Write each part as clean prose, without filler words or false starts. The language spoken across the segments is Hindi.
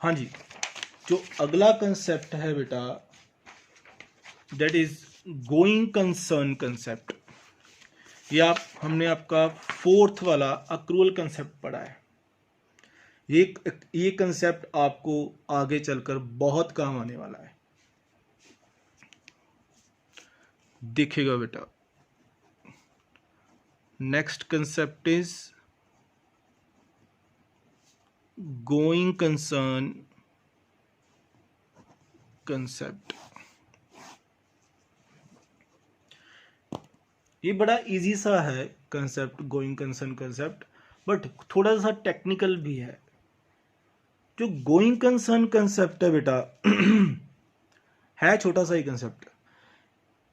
हाँ जी, जो अगला कंसेप्ट है बेटा, that is going concern concept. ये हमने आपका फोर्थ वाला अक्रूवल कंसेप्ट पढ़ा है। ये कंसेप्ट आपको आगे चलकर बहुत काम आने वाला है, देखिएगा बेटा। Next concept is going concern concept. ये बड़ा इजी सा है concept, going concern concept, but थोड़ा सा टेक्निकल भी है। जो गोइंग कंसर्न कंसेप्ट है बेटा है छोटा सा ही कंसेप्ट।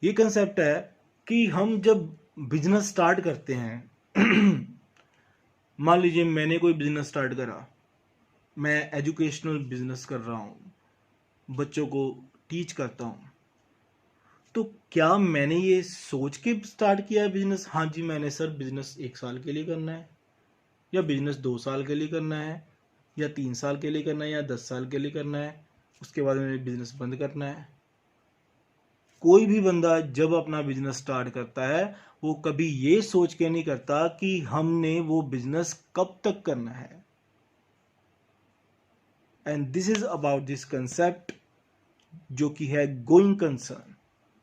ये कंसेप्ट है कि हम जब बिजनेस स्टार्ट करते हैं मान लीजिए मैंने कोई बिजनेस स्टार्ट करा, मैं एजुकेशनल बिजनेस कर रहा हूँ, बच्चों को टीच करता हूँ, तो क्या मैंने ये सोच के स्टार्ट किया है बिजनेस? हाँ जी, मैंने सर बिजनेस 1 साल के लिए करना है, या बिजनेस 2 साल के लिए करना है, या 3 साल के लिए करना है, या 10 साल के लिए करना है, उसके बाद में बिजनेस बंद करना है। कोई भी बंदा जब अपना बिजनेस स्टार्ट करता है वो कभी ये सोच के नहीं करता कि हमने वो बिजनेस कब तक करना है। And this is about this concept जो कि है गोइंग कंसर्न।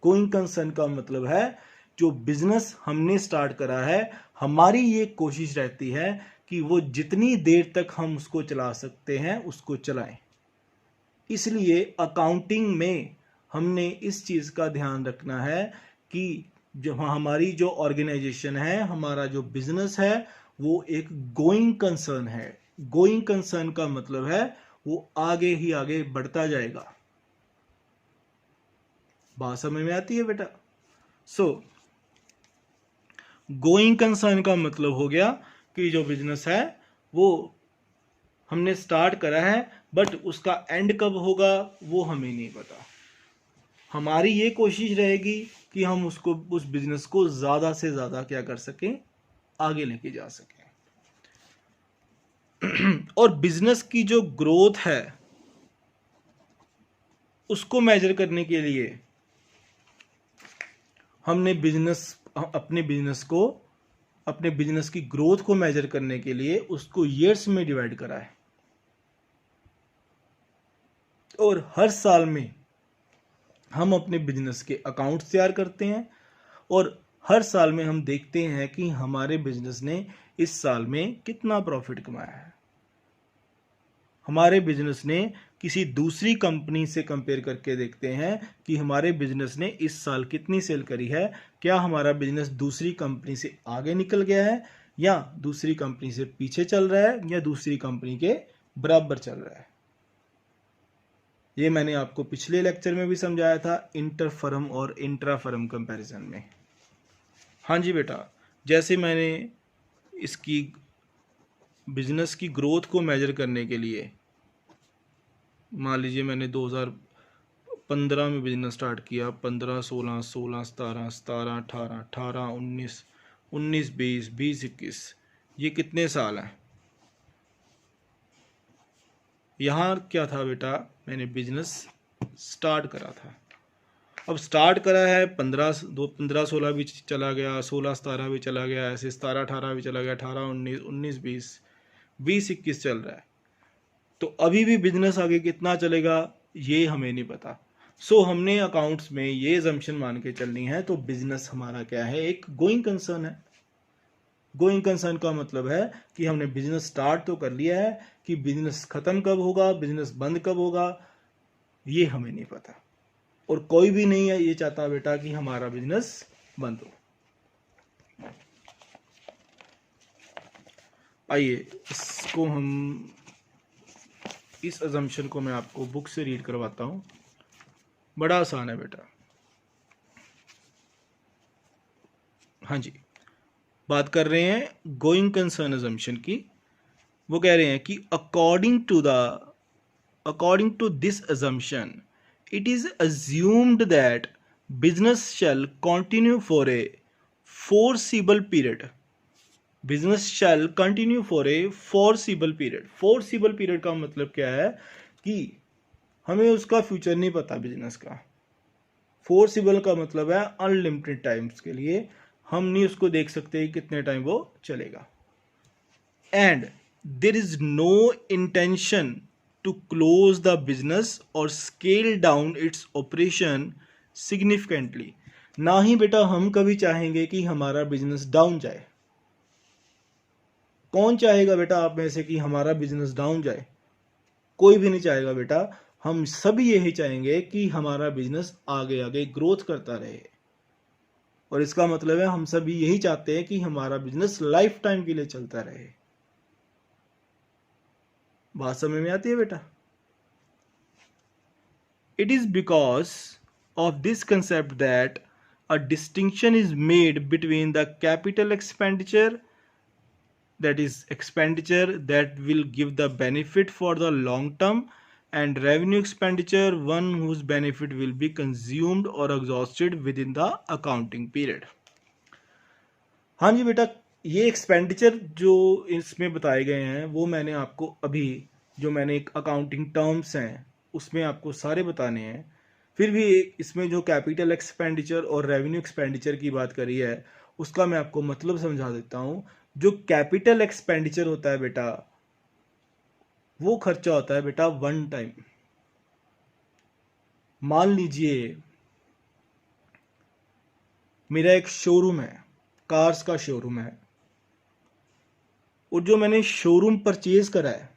गोइंग कंसर्न का मतलब है जो बिजनेस हमने स्टार्ट करा है, हमारी ये कोशिश रहती है कि वो जितनी देर तक हम उसको चला सकते हैं उसको चलाएं। इसलिए अकाउंटिंग में हमने इस चीज़ का ध्यान रखना है कि जो हमारी जो ऑर्गेनाइजेशन है, हमारा जो बिजनेस है, वो एक गोइंग कंसर्न है। गोइंग कंसर्न का मतलब है वो आगे ही आगे बढ़ता जाएगा। बात समझ में आती है बेटा? सो गोइंग कंसर्न का मतलब हो गया कि जो बिजनेस है वो हमने स्टार्ट करा है, बट उसका एंड कब होगा वो हमें नहीं पता। हमारी ये कोशिश रहेगी कि हम उसको, उस बिजनेस को ज़्यादा से ज़्यादा क्या कर सकें, आगे लेके जा सकें। और बिजनेस की जो ग्रोथ है उसको मेजर करने के लिए हमने अपने बिजनेस की ग्रोथ को मेजर करने के लिए उसको ईयर्स में डिवाइड करा है। और हर साल में हम अपने बिजनेस के अकाउंट्स तैयार करते हैं, और हर साल में हम देखते हैं कि हमारे बिजनेस ने इस साल में कितना प्रॉफिट कमाया है। हमारे बिजनेस ने किसी दूसरी कंपनी से कंपेयर करके देखते हैं कि हमारे बिजनेस ने इस साल कितनी सेल करी है, क्या हमारा बिजनेस दूसरी कंपनी से आगे निकल गया है, या दूसरी कंपनी से पीछे चल रहा है, या दूसरी कंपनी के बराबर चल रहा है। ये मैंने आपको पिछले लेक्चर में भी समझाया था, इंटर फर्म और इंट्रा फर्म कंपैरिजन में। हाँ जी बेटा, जैसे मैंने इसकी बिजनेस की ग्रोथ को मेजर करने के लिए, मान लीजिए मैंने 2015 में बिजनेस स्टार्ट किया, 15, 16, 16, 17, 17, 18, 18, 19, 19, 20, 20, 21, ये कितने साल हैं? यहाँ क्या था बेटा, मैंने बिजनेस स्टार्ट करा था। अब स्टार्ट करा है 15, 16 भी चला गया, 16, 17 भी चला गया, ऐसे 17, 18 भी चला गया, 18, 19, 19, 20, 20, 21 चल रहा है। तो अभी भी बिजनेस आगे कितना चलेगा ये हमें नहीं पता। सो हमने अकाउंट्स में ये अजम्पशन मान के चलनी है, तो बिजनेस हमारा क्या है, एक गोइंग कंसर्न है। गोइंग कंसर्न का मतलब है कि हमने बिजनेस स्टार्ट तो कर लिया है, कि बिजनेस खत्म कब होगा, बिजनेस बंद कब होगा, ये हमें नहीं पता। और कोई भी नहीं है ये चाहता बेटा कि हमारा बिजनेस बंद हो। आइए इसको हम, इस अजम्पशन को मैं आपको बुक से रीड करवाता हूं, बड़ा आसान है बेटा। हाँ जी, बात कर रहे हैं गोइंग कंसर्न अजम्पशन की। वो कह रहे हैं कि according to this assumption, it is assumed that business shall continue for a foreseeable period. Business shall continue for a foreseeable period. Foreseeable period का मतलब क्या है कि हमें उसका फ्यूचर नहीं पता बिजनेस का। फोर्सिबल का मतलब है अनलिमिटेड टाइम्स के लिए, हम नहीं उसको देख सकते कितने टाइम वो चलेगा। And there is no intention to close the business और scale down its operation significantly. ना ही बेटा हम कभी चाहेंगे कि हमारा बिजनेस डाउन जाए। कौन चाहेगा बेटा आप में से कि हमारा बिजनेस डाउन जाए? कोई भी नहीं चाहेगा बेटा। हम सभी यही चाहेंगे कि हमारा बिजनेस आगे आगे ग्रोथ करता रहे, और इसका मतलब है हम सभी यही चाहते हैं कि हमारा बिजनेस लाइफ टाइम के लिए चलता रहे। बात समझ में आती है बेटा? It is because of this concept that a distinction is made between the capital expenditure, that is expenditure that will give the benefit for the long term, and revenue expenditure, one whose benefit will be consumed or exhausted within the accounting period। हाँ जी बेटा, ये एक्सपेंडिचर जो इसमें बताए गए हैं वो मैंने आपको अभी जो मैंने एक अकाउंटिंग टर्म्स हैं उसमें आपको सारे बताने हैं। फिर भी इसमें जो कैपिटल एक्सपेंडिचर और रेवेन्यू एक्सपेंडिचर की बात करी है उसका मैं आपको मतलब समझा देता हूँ। जो कैपिटल एक्सपेंडिचर होता है बेटा, वो खर्चा होता है बेटा वन टाइम। मान लीजिए मेरा एक शोरूम है, कार्स का शोरूम है, और जो मैंने शोरूम परचेज करा है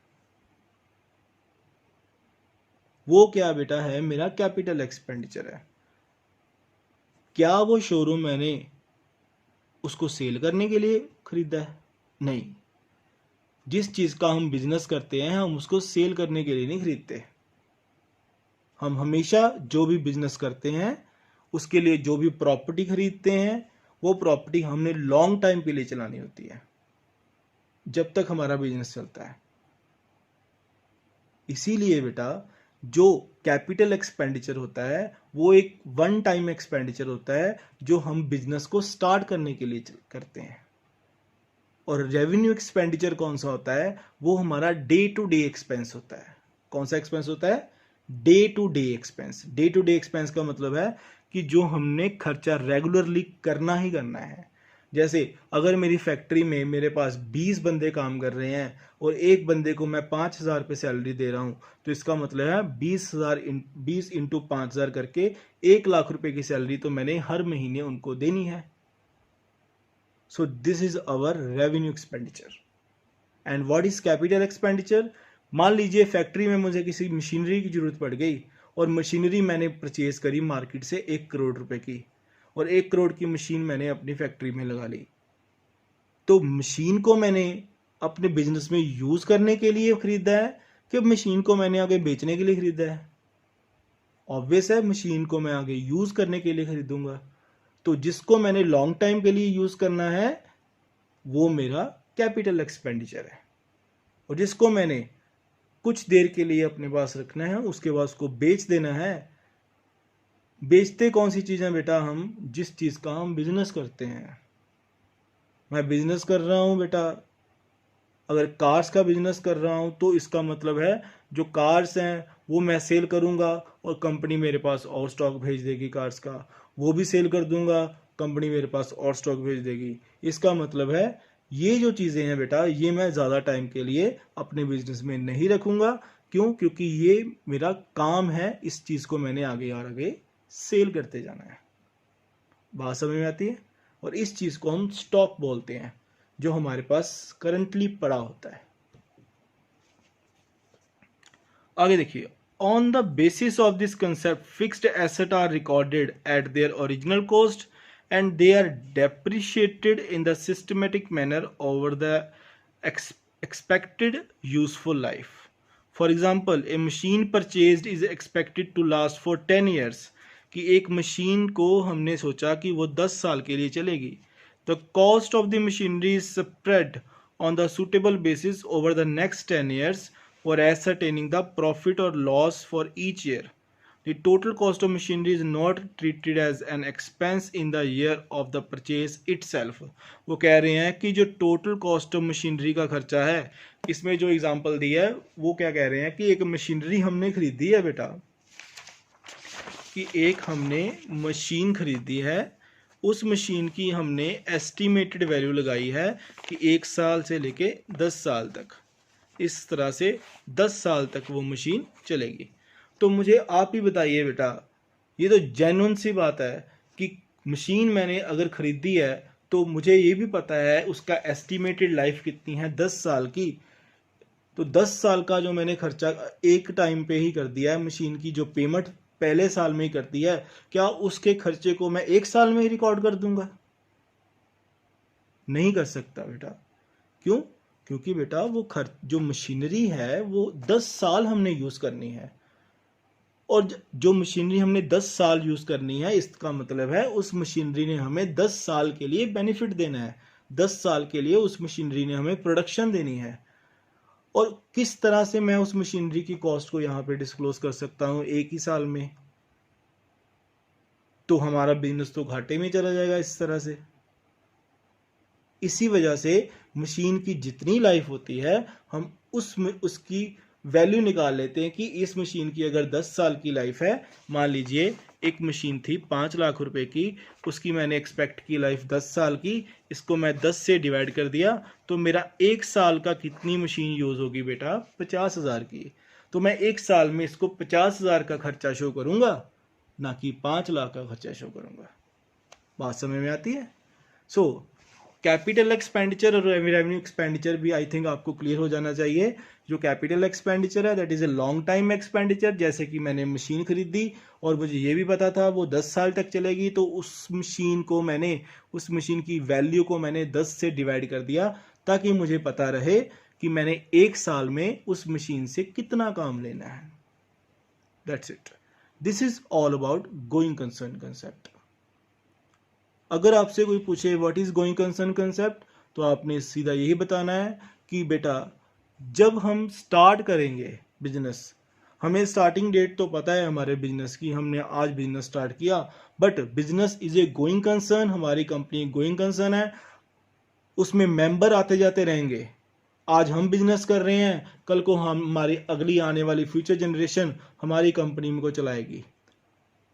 वो क्या बेटा है? मेरा कैपिटल एक्सपेंडिचर है। क्या वो शोरूम मैंने उसको सेल करने के लिए खरीदा है? नहीं। जिस चीज़ का हम बिजनेस करते हैं हम उसको सेल करने के लिए नहीं खरीदते। हम हमेशा जो भी बिजनेस करते हैं उसके लिए जो भी प्रॉपर्टी खरीदते हैं वो प्रॉपर्टी हमने लॉन्ग टाइम के लिए चलानी होती है, जब तक हमारा बिजनेस चलता है। इसीलिए बेटा जो कैपिटल एक्सपेंडिचर होता है वो एक वन टाइम एक्सपेंडिचर होता है जो हम बिजनेस को स्टार्ट करने के लिए करते हैं। और रेवेन्यू एक्सपेंडिचर कौन सा होता है? वो हमारा डे टू डे एक्सपेंस होता है। कौन सा एक्सपेंस होता है? Day to day expense. Day to day expense का मतलब है कि जो हमने खर्चा रेगुलरली करना ही करना है। जैसे अगर मेरी फैक्ट्री में मेरे पास 20 बंदे काम कर रहे हैं और एक बंदे को मैं 5,000 रुपये सैलरी दे रहा हूं, तो इसका मतलब है 20 इंटू 5,000 करके 1,00,000 रुपए की सैलरी तो मैंने हर महीने उनको देनी है। So this is our revenue expenditure. And what is capital expenditure? मान लीजिए फैक्ट्री में मुझे किसी मशीनरी की जरूरत पड़ गई और मशीनरी मैंने परचेज करी मार्केट से 1 करोड़ रुपए की, और 1 करोड़ की मशीन मैंने अपनी फैक्ट्री में लगा ली। तो मशीन को मैंने अपने बिजनेस में यूज करने के लिए खरीदा है कि मशीन को मैंने आगे बेचने के लिए खरीदा है? ऑब्वियस है मशीन को मैं आगे यूज करने के लिए खरीदूंगा। तो जिसको मैंने लॉन्ग टाइम के लिए यूज करना है वो मेरा कैपिटल एक्सपेंडिचर है, और जिसको मैंने कुछ देर के लिए अपने पास रखना है उसके बाद उसको बेच देना है। बेचते कौन सी चीजें बेटा? हम जिस चीज का हम बिजनेस करते हैं। मैं बिजनेस कर रहा हूं बेटा, अगर कार्स का बिजनेस कर रहा हूं तो इसका मतलब है जो कार्स हैं वो मैं सेल करूंगा और कंपनी मेरे पास और स्टॉक भेज देगी कार्स का, वो भी सेल कर दूंगा, कंपनी मेरे पास और स्टॉक भेज देगी। इसका मतलब है ये जो चीज़ें हैं बेटा ये मैं ज़्यादा टाइम के लिए अपने बिजनेस में नहीं रखूंगा। क्यों? क्योंकि ये मेरा काम है, इस चीज़ को मैंने आगे और आगे सेल करते जाना है। बात समझ में आती है? और इस चीज़ को हम स्टॉक बोलते हैं जो हमारे पास करंटली पड़ा होता है। आगे देखिए, on the basis of this concept fixed asset are recorded at their original cost and they are depreciated in the systematic manner over the expected useful life. For example, a machine purchased is expected to last for 10 years. कि एक मशीन को हमने सोचा कि वो 10 साल के लिए चलेगी। The cost of the machinery is spread on the suitable basis over the next 10 years for ascertaining the profit or loss for each year. The total cost of machinery is not treated as an expense in the year of the purchase itself. वो कह रहे हैं कि जो टोटल कॉस्ट ऑफ मशीनरी का खर्चा है, इसमें जो एग्जांपल दिया है वो क्या कह रहे हैं कि एक मशीनरी हमने खरीदी है बेटा, कि एक हमने मशीन खरीदी है, उस मशीन की हमने एस्टिमेटेड वैल्यू लगाई है कि 1 साल से लेके 10 साल तक, इस तरह से 10 साल तक वो मशीन चलेगी। तो मुझे आप ही बताइए बेटा, ये तो जेन्युइन सी बात है कि मशीन मैंने अगर खरीदी है तो मुझे ये भी पता है उसका एस्टिमेटेड लाइफ कितनी है, 10 साल की। तो 10 साल का जो मैंने खर्चा एक टाइम पे ही कर दिया है, मशीन की जो पेमेंट पहले साल में ही कर दिया है, क्या उसके खर्चे को मैं 1 साल में ही रिकॉर्ड कर दूंगा? नहीं कर सकता बेटा। क्यों? क्योंकि बेटा वो खर्च, जो मशीनरी है वो 10 साल हमने यूज करनी है, और जो मशीनरी हमने 10 साल यूज करनी है, इसका मतलब है उस मशीनरी ने हमें 10 साल के लिए बेनिफिट देना है, 10 साल के लिए उस मशीनरी ने हमें प्रोडक्शन देनी है। और किस तरह से मैं उस मशीनरी की कॉस्ट को यहाँ पे डिस्क्लोज कर सकता हूँ एक ही साल में? तो हमारा बिजनेस तो घाटे में चला जाएगा इस तरह से। इसी वजह से मशीन की जितनी लाइफ होती है, हम उसकी वैल्यू निकाल लेते हैं कि इस मशीन की अगर 10 साल की लाइफ है, मान लीजिए एक मशीन थी 5 लाख रुपए की, उसकी मैंने एक्सपेक्ट की लाइफ 10 साल की, इसको मैं 10 से डिवाइड कर दिया, तो मेरा 1 साल का कितनी मशीन यूज होगी बेटा? 50,000 की। तो मैं 1 साल में इसको 50,000 का खर्चा शो करूंगा, ना कि 5 लाख का खर्चा शो करूंगा। बात समझ में आती है? सो कैपिटल एक्सपेंडिचर और रेवेन्यू एक्सपेंडिचर भी आई थिंक आपको क्लियर हो जाना चाहिए। जो कैपिटल एक्सपेंडिचर है that is a long time expenditure, जैसे कि मैंने मशीन खरीदी और मुझे ये भी पता था वो 10 साल तक चलेगी, तो उस मशीन की वैल्यू को मैंने 10 से डिवाइड कर दिया, ताकि मुझे पता रहे कि मैंने 1 साल में उस मशीन से कितना काम लेना है। That's it. This is all about going concern concept. अगर आपसे कोई पूछे what is going concern concept, तो आपने सीधा यही बताना है कि बेटा जब हम स्टार्ट करेंगे बिजनेस, हमें स्टार्टिंग डेट तो पता है हमारे बिजनेस की, हमने आज बिजनेस स्टार्ट किया, but business is a going concern, हमारी कंपनी गोइंग कंसर्न है, उसमें मेंबर आते जाते रहेंगे। आज हम बिजनेस कर रहे हैं, कल को हमारी अगली आने वाली फ्यूचर जनरेशन हमारी कंपनी को चलाएगी,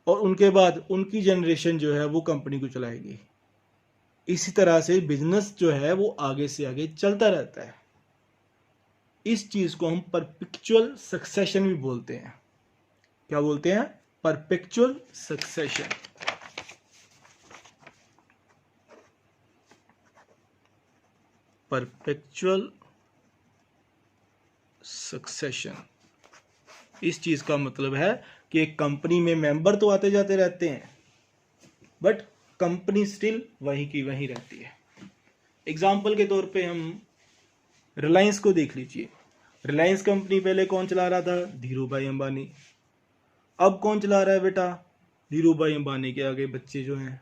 और उनके बाद उनकी जनरेशन जो है वो कंपनी को चलाएगी। इसी तरह से बिजनेस जो है वो आगे से आगे चलता रहता है। इस चीज को हम परपेचुअल सक्सेशन भी बोलते हैं। क्या बोलते हैं? Perpetual succession. परपेचुअल सक्सेशन, इस चीज का मतलब है कि एक कंपनी में मेंबर तो आते जाते रहते हैं, बट कंपनी स्टिल वहीं की वहीं रहती है। एग्जाम्पल के तौर पे हम रिलायंस को देख लीजिए। रिलायंस कंपनी पहले कौन चला रहा था? धीरू भाई अंबानी। अब कौन चला रहा है बेटा? धीरू भाई अंबानी के आगे बच्चे जो हैं,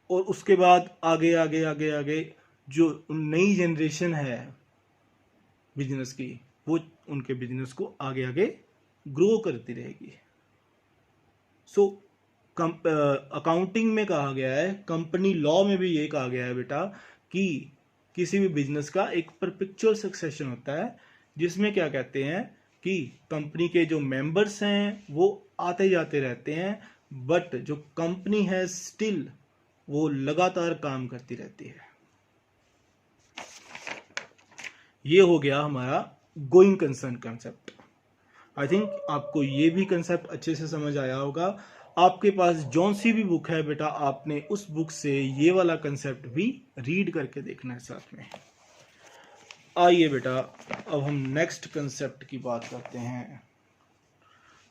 और उसके बाद आगे आगे आगे आगे जो नई जनरेशन है बिजनेस की, वो उनके बिजनेस को आगे आगे ग्रो करती रहेगी। सो अकाउंटिंग में कहा गया है, कंपनी लॉ में भी ये कहा गया है बेटा, कि किसी भी बिजनेस का एक परपेचुअल सक्सेशन होता है, जिसमें क्या कहते हैं कि कंपनी के जो मेंबर्स हैं वो आते जाते रहते हैं, बट जो कंपनी है स्टिल वो लगातार काम करती रहती है। ये हो गया हमारा going concern concept. I think आपको ये भी कंसेप्ट अच्छे से समझ आया होगा। आपके पास जौन सी भी बुक है बेटा, आपने उस बुक से ये वाला कंसेप्ट भी रीड करके देखना है साथ में। आइए बेटा, अब हम नेक्स्ट कंसेप्ट की बात करते हैं।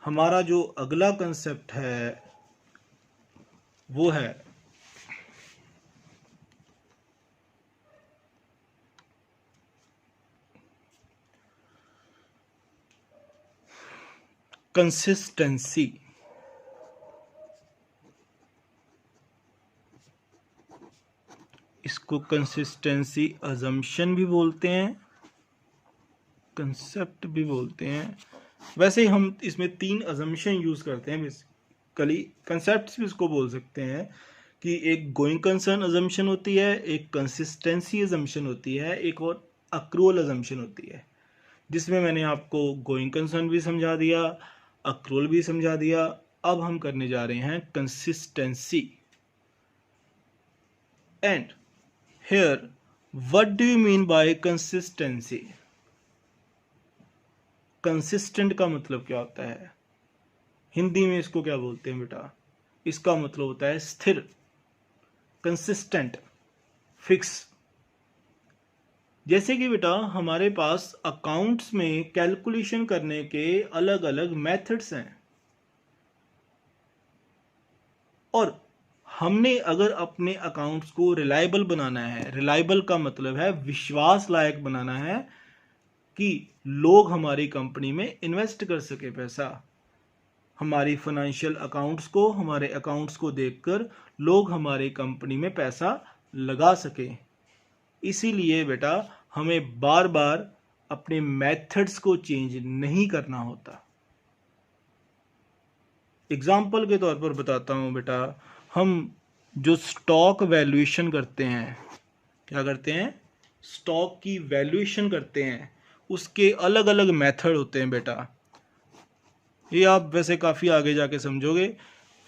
हमारा जो अगला कंसेप्ट है वो है कंसिस्टेंसी। इसको कंसिस्टेंसी अजम्पशन भी बोलते हैं, कंसेप्ट भी बोलते हैं, वैसे ही हम इसमें 3 अजम्पशन यूज करते हैं, बेसिकली कंसेप्ट भी इसको बोल सकते हैं कि एक गोइंग कंसर्न अजम्पशन होती है, एक कंसिस्टेंसी अजम्पशन होती है, एक और अक्रूअल अजम्पशन होती है, जिसमें मैंने आपको गोइंग कंसर्न भी समझा दिया, अक्रूअल भी समझा दिया। अब हम करने जा रहे हैं consistency. And here what do you mean by consistency? Consistent का मतलब क्या होता है? हिंदी में इसको क्या बोलते हैं बेटा? इसका मतलब होता है स्थिर, कंसिस्टेंट, फिक्स। जैसे कि बेटा हमारे पास अकाउंट्स में कैलकुलेशन करने के अलग अलग मेथड्स हैं, और हमने अगर अपने अकाउंट्स को रिलायबल बनाना है, रिलायबल का मतलब है विश्वास लायक बनाना है कि लोग हमारी कंपनी में इन्वेस्ट कर सके पैसा, हमारी फाइनेंशियल अकाउंट्स को, हमारे अकाउंट्स को देखकर लोग हमारी कंपनी में पैसा लगा सके। इसीलिए बेटा हमें बार बार अपने मेथड्स को चेंज नहीं करना होता। एग्जाम्पल के तौर पर बताता हूं बेटा, हम जो स्टॉक वैल्यूएशन करते हैं, क्या करते हैं? स्टॉक की वैल्यूएशन करते हैं, उसके अलग अलग मेथड होते हैं बेटा। ये आप वैसे काफ़ी आगे जाके समझोगे,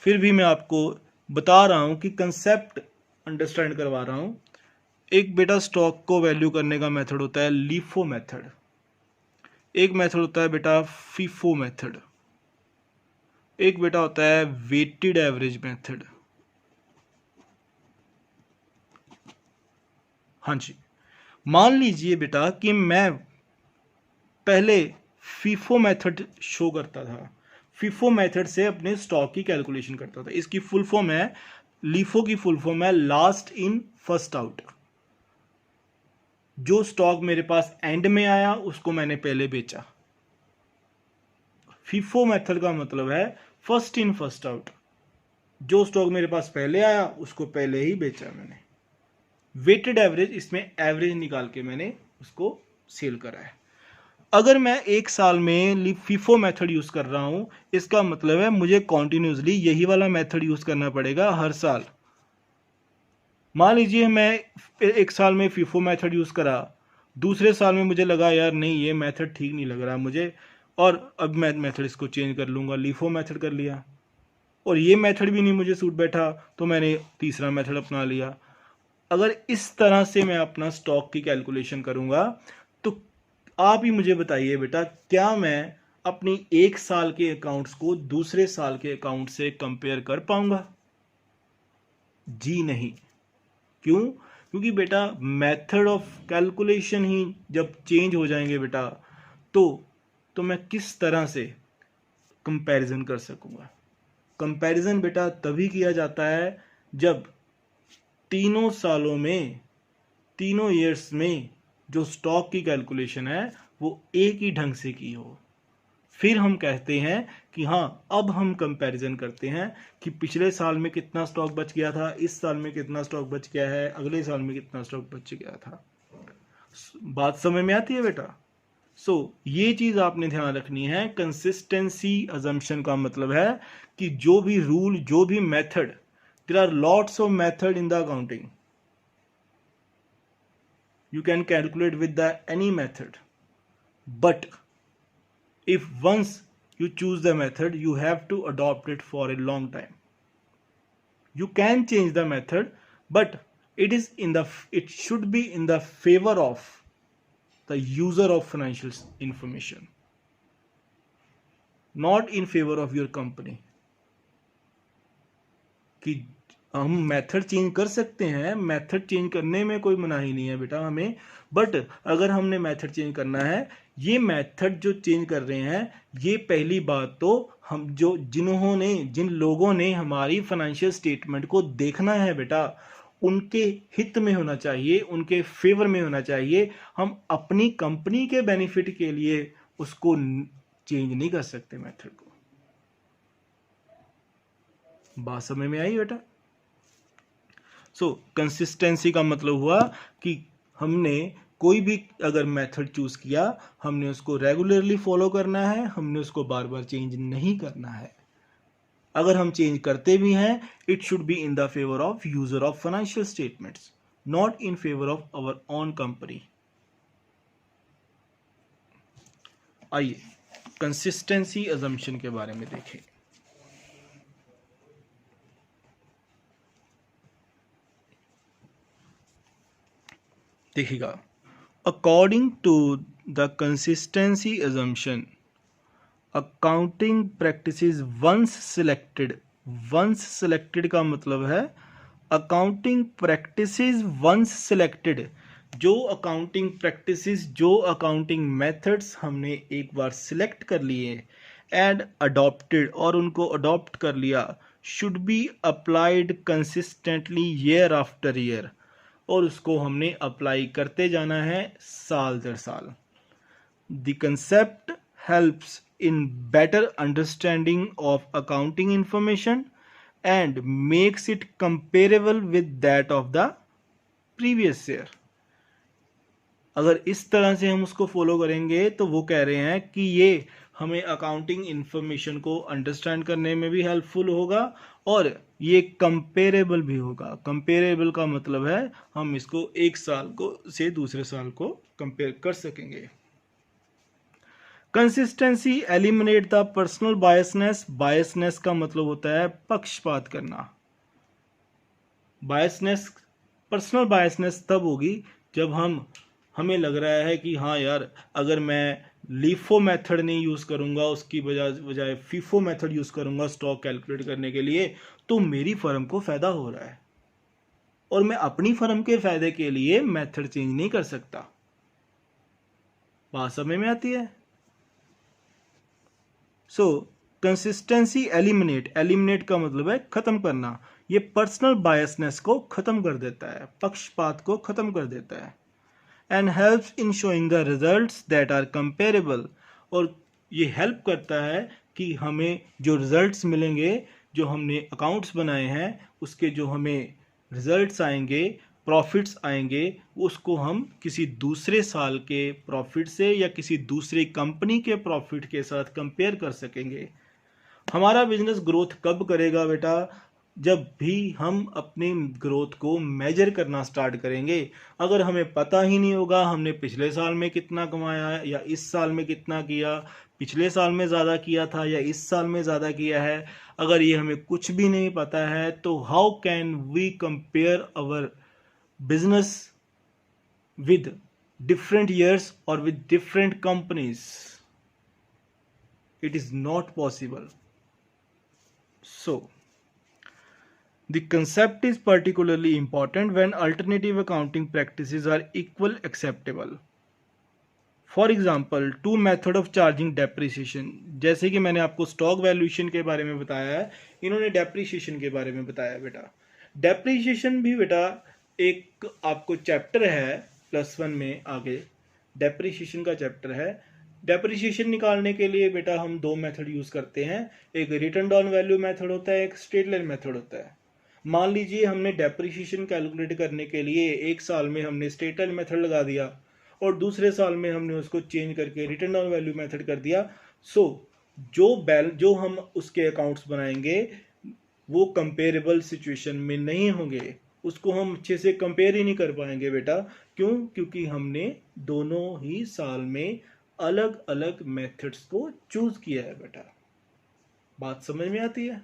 फिर भी मैं आपको बता रहा हूं कि कंसेप्ट अंडरस्टैंड करवा रहा हूं। एक बेटा स्टॉक को वैल्यू करने का मेथड होता है लीफो मेथड, एक मेथड होता है बेटा फीफो मेथड, एक बेटा होता है वेटेड एवरेज मेथड। हाँ जी, मान लीजिए बेटा कि मैं पहले फीफो मेथड शो करता था, फीफो मेथड से अपने स्टॉक की कैलकुलेशन करता था। इसकी फुल फॉर्म है, लीफो की फुल फॉर्म है लास्ट इन फर्स्ट आउट। जो स्टॉक मेरे पास एंड में आया उसको मैंने पहले बेचा। फीफो मेथड का मतलब है फर्स्ट इन फर्स्ट आउट, जो स्टॉक मेरे पास पहले आया उसको पहले ही बेचा मैंने। वेटेड एवरेज, इसमें एवरेज निकाल के मैंने उसको सेल करा है। अगर मैं एक साल में फीफो मेथड यूज कर रहा हूं, इसका मतलब है मुझे कॉन्टिन्यूसली यही वाला मेथड यूज करना पड़ेगा हर साल। मान लीजिए मैं एक साल में फीफो मेथड यूज करा, दूसरे साल में मुझे लगा यार नहीं ये मेथड ठीक नहीं लग रहा मुझे, और अब मैं मेथड इसको चेंज कर लूंगा, लीफो मेथड कर लिया, और ये मेथड भी नहीं मुझे सूट बैठा तो मैंने तीसरा मेथड अपना लिया। अगर इस तरह से मैं अपना स्टॉक की कैलकुलेशन करूंगा तो आप ही मुझे बताइए बेटा, क्या मैं अपनी एक साल के अकाउंट्स को दूसरे साल के अकाउंट से कंपेयर कर पाऊंगा? जी नहीं। क्यों? क्योंकि बेटा मेथड ऑफ कैलकुलेशन ही जब चेंज हो जाएंगे बेटा, तो मैं किस तरह से कंपैरिजन कर सकूंगा? कंपैरिजन बेटा तभी किया जाता है जब तीनों सालों में, तीनों ईयर्स में जो स्टॉक की कैलकुलेशन है वो एक ही ढंग से की हो। फिर हम कहते हैं कि हाँ अब हम कंपैरिजन करते हैं कि पिछले साल में कितना स्टॉक बच गया था, इस साल में कितना स्टॉक बच गया है, अगले साल में कितना स्टॉक बच गया था। बात समझ में आती है बेटा? ये चीज आपने ध्यान रखनी है। कंसिस्टेंसी अजम्पशन का मतलब है कि जो भी रूल, जो भी method, there are lots of method in the accounting, you can calculate with the any method, but if once you choose the method you have to adopt it for a long time. You can change the method, but it should be in the favor of the user of financial information, not in favor of your company. कि हम मेथड चेंज कर सकते हैं, मेथड चेंज करने में कोई मनाही नहीं है बेटा हमें, बट अगर हमने मेथड चेंज करना है, ये मेथड जो चेंज कर रहे हैं, ये पहली बात तो हम जिन लोगों ने हमारी फाइनेंशियल स्टेटमेंट को देखना है बेटा, उनके हित में होना चाहिए, उनके फेवर में होना चाहिए। हम अपनी कंपनी के बेनिफिट के लिए उसको चेंज नहीं कर सकते मेथड को। बात समझ में आई बेटा? कंसिस्टेंसी का मतलब हुआ कि हमने कोई भी अगर मेथड चूज किया, हमने उसको रेगुलरली फॉलो करना है, हमने उसको बार बार चेंज नहीं करना है। अगर हम चेंज करते भी हैं, it should be in the favour of user of financial statements, not in favour of our own company. आइए कंसिस्टेंसी अजम्पशन के बारे में देखें। देखिएगा, according to the consistency assumption, accounting practices once selected का मतलब है अकाउंटिंग प्रैक्टिसेस वंस सिलेक्टेड, जो अकाउंटिंग प्रैक्टिसेस, जो अकाउंटिंग मेथड्स हमने एक बार सिलेक्ट कर लिए एंड अडॉप्टेड, और उनको अडॉप्ट कर लिया, should be applied consistently year after year, और उसको हमने अप्लाई करते जाना है साल दर साल। The concept helps in better understanding of accounting information and makes it comparable with that of the previous year। अगर इस तरह से हम उसको फॉलो करेंगे तो वो कह रहे हैं कि ये हमें अकाउंटिंग इंफॉर्मेशन को अंडरस्टैंड करने में भी हेल्पफुल होगा और ये कंपेरेबल भी होगा। कंपेरेबल का मतलब है हम इसको एक साल को से दूसरे साल को कंपेयर कर सकेंगे। Consistency eliminate the personal biasness. Biasness का मतलब होता है पक्षपात करना। बायसनेस, पर्सनल बायसनेस तब होगी जब हमें लग रहा है कि हाँ यार, अगर मैं लीफो मेथड नहीं यूज करूंगा, उसकी बजाय फीफो मेथड यूज करूंगा स्टॉक कैलकुलेट करने के लिए, तो मेरी फर्म को फायदा हो रहा है और मैं अपनी फर्म के फायदे के लिए मेथड चेंज नहीं कर सकता। बात समझ में आती है? सो कंसिस्टेंसी एलिमिनेट का मतलब है खत्म करना। ये पर्सनल बायसनेस को खत्म कर देता है, पक्षपात को खत्म कर देता है। And helps in showing the results that are comparable, और ये हेल्प करता है कि हमें जो रिजल्ट्स मिलेंगे, जो हमने अकाउंट्स बनाए हैं, उसके जो हमें रिजल्ट्स आएंगे, प्रॉफिट्स आएंगे, उसको हम किसी दूसरे साल के प्रॉफिट से या किसी दूसरी कंपनी के प्रॉफिट के साथ कंपेयर कर सकेंगे। हमारा बिजनेस ग्रोथ कब करेगा बेटा? जब भी हम अपनी ग्रोथ को मेजर करना स्टार्ट करेंगे। अगर हमें पता ही नहीं होगा हमने पिछले साल में कितना कमाया है या इस साल में कितना किया, पिछले साल में ज़्यादा किया था या इस साल में ज़्यादा किया है, अगर ये हमें कुछ भी नहीं पता है, तो how can we compare our business with different years or with different companies? It is not possible. So the concept is particularly important when alternative accounting practices are equal acceptable. For example, two method of charging depreciation, जैसे कि मैंने आपको स्टॉक वैल्यूएशन के बारे में बताया है, इन्होंने डेप्रिसिएशन के बारे में बताया बेटा। डेप्रिसिएशन भी बेटा एक आपको चैप्टर है +1 में आगे, डेप्रिसिएशन का चैप्टर है। डेप्रिसिएशन निकालने के लिए बेटा हम दो मेथड यूज करते हैं, एक रिटर्न डाउन वैल्यू मेथड होता है, एक स्ट्रेट लाइन मेथड होता है। मान लीजिए हमने डेप्रिसिएशन कैलकुलेट करने के लिए एक साल में हमने स्ट्रेट लाइन मेथड लगा दिया और दूसरे साल में हमने उसको चेंज करके रिटर्न डाउन वैल्यू मेथड कर दिया। सो जो हम उसके अकाउंट्स बनाएंगे वो कंपेरेबल सिचुएशन में नहीं होंगे, उसको हम अच्छे से कंपेयर ही नहीं कर पाएंगे बेटा। क्यों? क्योंकि हमने दोनों ही साल में अलग अलग मेथड्स को चूज किया है बेटा। बात समझ में आती है?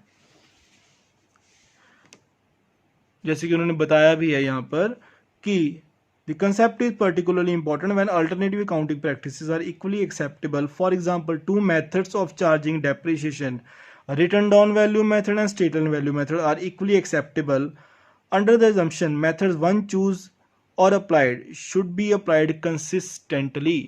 जैसे कि उन्होंने बताया भी है यहाँ पर कि the concept is particularly important when alternative accounting practices are equally acceptable. For example, two methods of charging depreciation, written down value method and straight line value method, are equally acceptable under the assumption methods one choose or applied should be applied consistently.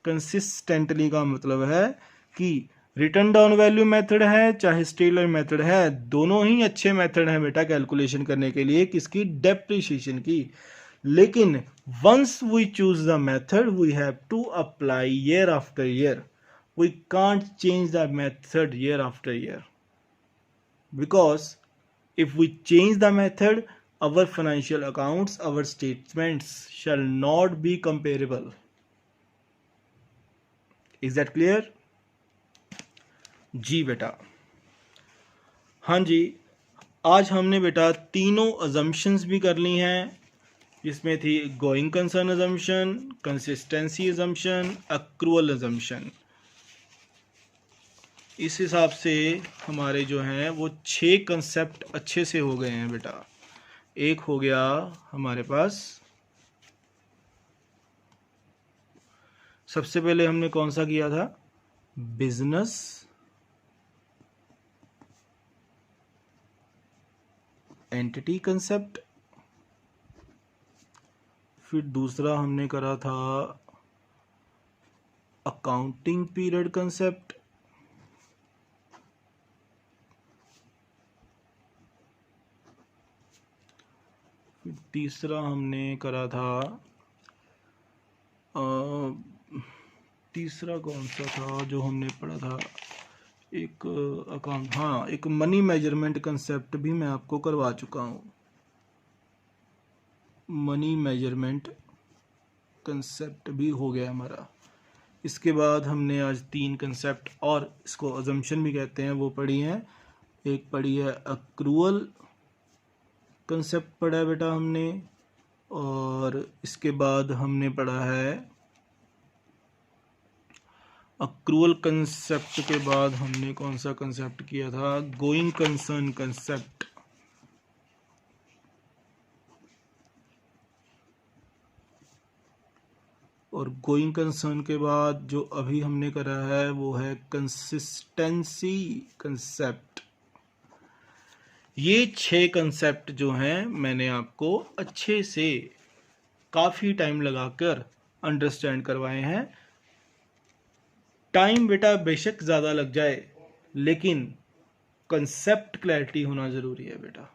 Consistently का मतलब है कि रिटर्न डाउन वैल्यू मेथड है चाहे स्ट्रेट लाइन मेथड है, दोनों ही अच्छे मेथड हैं बेटा कैलकुलेशन करने के लिए, किसकी? डेप्रिसिएशन की। लेकिन once we choose the method we have to apply year after year, we can't change the method year after year, because if we change the method our financial accounts, our statements shall not be comparable. Is that clear? जी बेटा, हाँ जी। आज हमने बेटा तीनों अजम्पशंस भी कर ली हैं, जिसमें थी going concern assumption, consistency assumption, accrual assumption. इस हिसाब से हमारे जो हैं वो 6 कंसेप्ट अच्छे से हो गए हैं बेटा। एक हो गया हमारे पास, सबसे पहले हमने कौन सा किया था, बिजनेस एंटिटी कंसेप्ट। फिर दूसरा हमने करा था अकाउंटिंग पीरियड कंसेप्ट। फिर तीसरा हमने करा था तीसरा कौन सा था जो हमने पढ़ा था, एक अकाउंट, हाँ, एक मनी मेजरमेंट कंसेप्ट भी मैं आपको करवा चुका हूँ। मनी मेजरमेंट कंसेप्ट भी हो गया हमारा। इसके बाद हमने आज 3 कंसेप्ट, और इसको अजम्पशन भी कहते हैं, वो पढ़ी हैं। एक पढ़ी है अक्रूअल कंसेप्ट पढ़ा है बेटा हमने, और इसके बाद हमने पढ़ा है अक्रूअल कंसेप्ट के बाद हमने कौन सा कंसेप्ट किया था, गोइंग कंसर्न कंसेप्ट। और गोइंग कंसर्न के बाद जो अभी हमने करा है वो है कंसिस्टेंसी कंसेप्ट। ये 6 कंसेप्ट जो हैं मैंने आपको अच्छे से काफ़ी टाइम लगाकर अंडरस्टैंड करवाए हैं। टाइम बेटा बेशक ज़्यादा लग जाए, लेकिन कंसेप्ट क्लैरिटी होना ज़रूरी है बेटा।